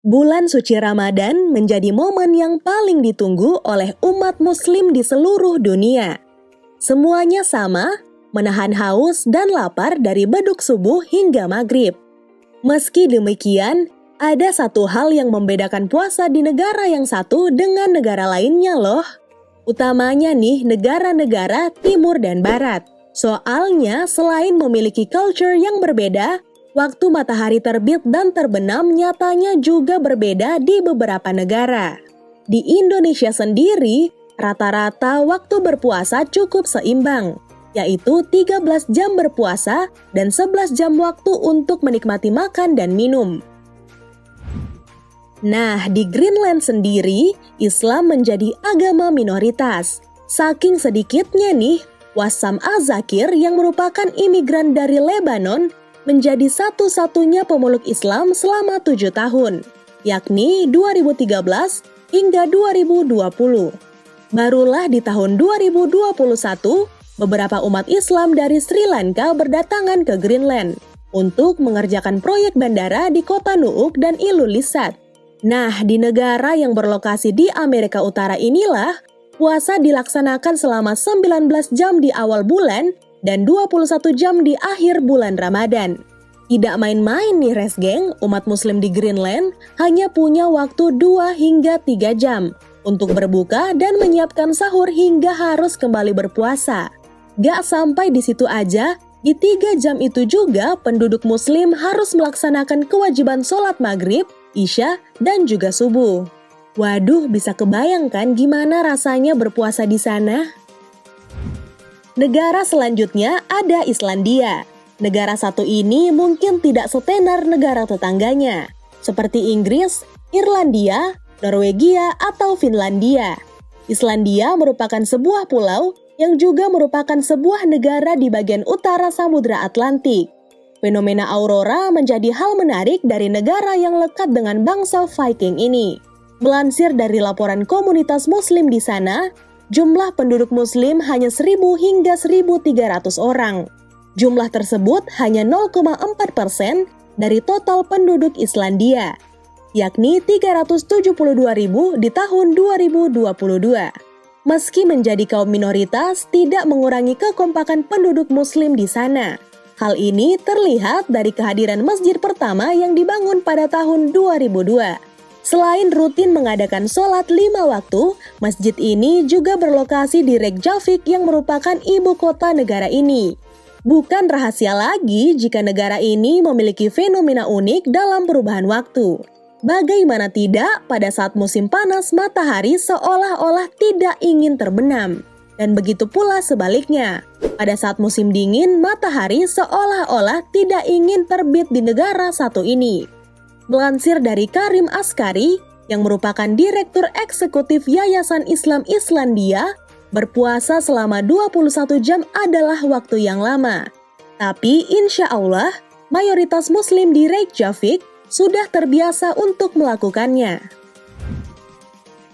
Bulan suci Ramadan menjadi momen yang paling ditunggu oleh umat muslim di seluruh dunia. Semuanya sama, menahan haus dan lapar dari beduk subuh hingga maghrib. Meski demikian, ada satu hal yang membedakan puasa di negara yang satu dengan negara lainnya loh. Utamanya nih negara-negara timur dan barat. Soalnya selain memiliki culture yang berbeda, waktu matahari terbit dan terbenam nyatanya juga berbeda di beberapa negara. Di Indonesia sendiri, rata-rata waktu berpuasa cukup seimbang, yaitu 13 jam berpuasa dan 11 jam waktu untuk menikmati makan dan minum. Nah, di Greenland sendiri, Islam menjadi agama minoritas. Saking sedikitnya nih, Wassam Az-Zakir yang merupakan imigran dari Lebanon menjadi satu-satunya pemeluk Islam selama 7 tahun, yakni 2013 hingga 2020. Barulah di tahun 2021, beberapa umat Islam dari Sri Lanka berdatangan ke Greenland untuk mengerjakan proyek bandara di kota Nuuk dan Ilulissat. Nah, di negara yang berlokasi di Amerika Utara inilah, puasa dilaksanakan selama 19 jam di awal bulan dan 21 jam di akhir bulan Ramadan. Tidak main-main nih Resgeng, umat muslim di Greenland hanya punya waktu 2 hingga 3 jam untuk berbuka dan menyiapkan sahur hingga harus kembali berpuasa. Gak sampai di situ aja, di 3 jam itu juga penduduk muslim harus melaksanakan kewajiban sholat maghrib, isya, dan juga subuh. Waduh, bisa kebayangkan gimana rasanya berpuasa di sana? Negara selanjutnya ada Islandia. Negara satu ini mungkin tidak setenar negara tetangganya, seperti Inggris, Irlandia, Norwegia, atau Finlandia. Islandia merupakan sebuah pulau yang juga merupakan sebuah negara di bagian utara Samudra Atlantik. Fenomena aurora menjadi hal menarik dari negara yang lekat dengan bangsa Viking ini. Melansir dari laporan komunitas muslim di sana, jumlah penduduk muslim hanya 1.000 hingga 1.300 orang. Jumlah tersebut hanya 0,4% dari total penduduk Islandia, yakni 372.000 di tahun 2022. Meski menjadi kaum minoritas, tidak mengurangi kekompakan penduduk muslim di sana. Hal ini terlihat dari kehadiran masjid pertama yang dibangun pada tahun 2002. Selain rutin mengadakan sholat 5 waktu, masjid ini juga berlokasi di Reykjavik yang merupakan ibu kota negara ini. Bukan rahasia lagi jika negara ini memiliki fenomena unik dalam perubahan waktu. Bagaimana tidak, pada saat musim panas matahari seolah-olah tidak ingin terbenam. Dan begitu pula sebaliknya, pada saat musim dingin matahari seolah-olah tidak ingin terbit di negara satu ini. Melansir dari Karim Askari, yang merupakan Direktur Eksekutif Yayasan Islam Islandia, berpuasa selama 21 jam adalah waktu yang lama. Tapi insya Allah, mayoritas muslim di Reykjavik sudah terbiasa untuk melakukannya.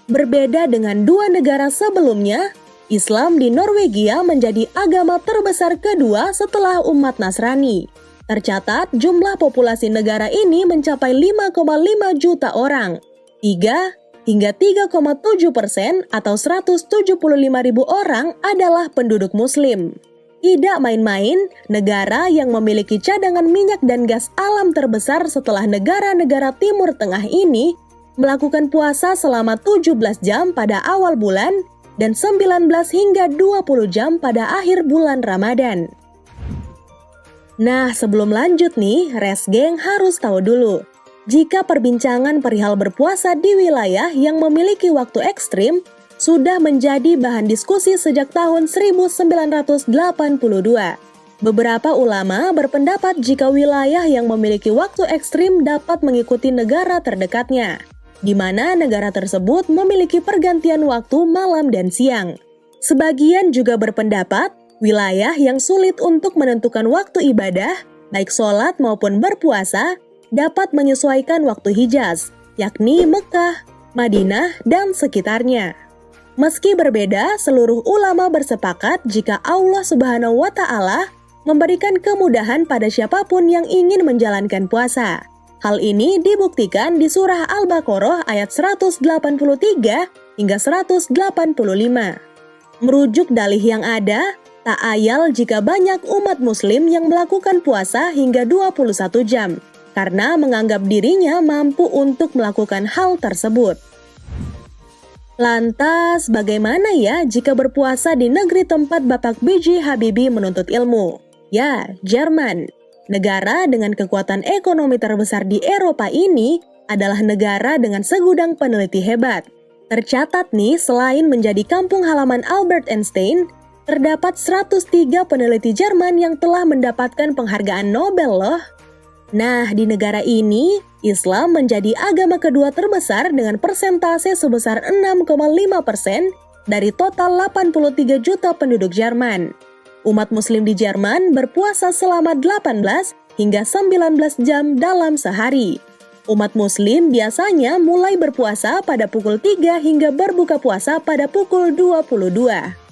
Berbeda dengan 2 negara sebelumnya, Islam di Norwegia menjadi agama terbesar kedua setelah umat Nasrani. Tercatat jumlah populasi negara ini mencapai 5,5 juta orang. 3 hingga 3,7% atau 175.000 orang adalah penduduk muslim. Tidak main-main, negara yang memiliki cadangan minyak dan gas alam terbesar setelah negara-negara Timur Tengah ini melakukan puasa selama 17 jam pada awal bulan dan 19 hingga 20 jam pada akhir bulan Ramadan. Nah, sebelum lanjut nih, Resgeng harus tahu dulu. Jika perbincangan perihal berpuasa di wilayah yang memiliki waktu ekstrim sudah menjadi bahan diskusi sejak tahun 1982. Beberapa ulama berpendapat jika wilayah yang memiliki waktu ekstrim dapat mengikuti negara terdekatnya, di mana negara tersebut memiliki pergantian waktu malam dan siang. Sebagian juga berpendapat wilayah yang sulit untuk menentukan waktu ibadah, baik sholat maupun berpuasa, dapat menyesuaikan waktu Hijaz, yakni Mekah, Madinah, dan sekitarnya. Meski berbeda, seluruh ulama bersepakat jika Allah Subhanahu wa Ta'ala memberikan kemudahan pada siapapun yang ingin menjalankan puasa. Hal ini dibuktikan di surah Al-Baqarah ayat 183 hingga 185. Merujuk dalih yang ada, tak ayal jika banyak umat muslim yang melakukan puasa hingga 21 jam, karena menganggap dirinya mampu untuk melakukan hal tersebut. Lantas, bagaimana ya jika berpuasa di negeri tempat Bapak B.J. Habibie menuntut ilmu? Ya, Jerman. Negara dengan kekuatan ekonomi terbesar di Eropa ini adalah negara dengan segudang peneliti hebat. Tercatat nih, selain menjadi kampung halaman Albert Einstein, terdapat 103 peneliti Jerman yang telah mendapatkan penghargaan Nobel loh. Nah, di negara ini, Islam menjadi agama kedua terbesar dengan persentase sebesar 6,5% dari total 83 juta penduduk Jerman. Umat muslim di Jerman berpuasa selama 18 hingga 19 jam dalam sehari. Umat muslim biasanya mulai berpuasa pada pukul 3 hingga berbuka puasa pada pukul 22.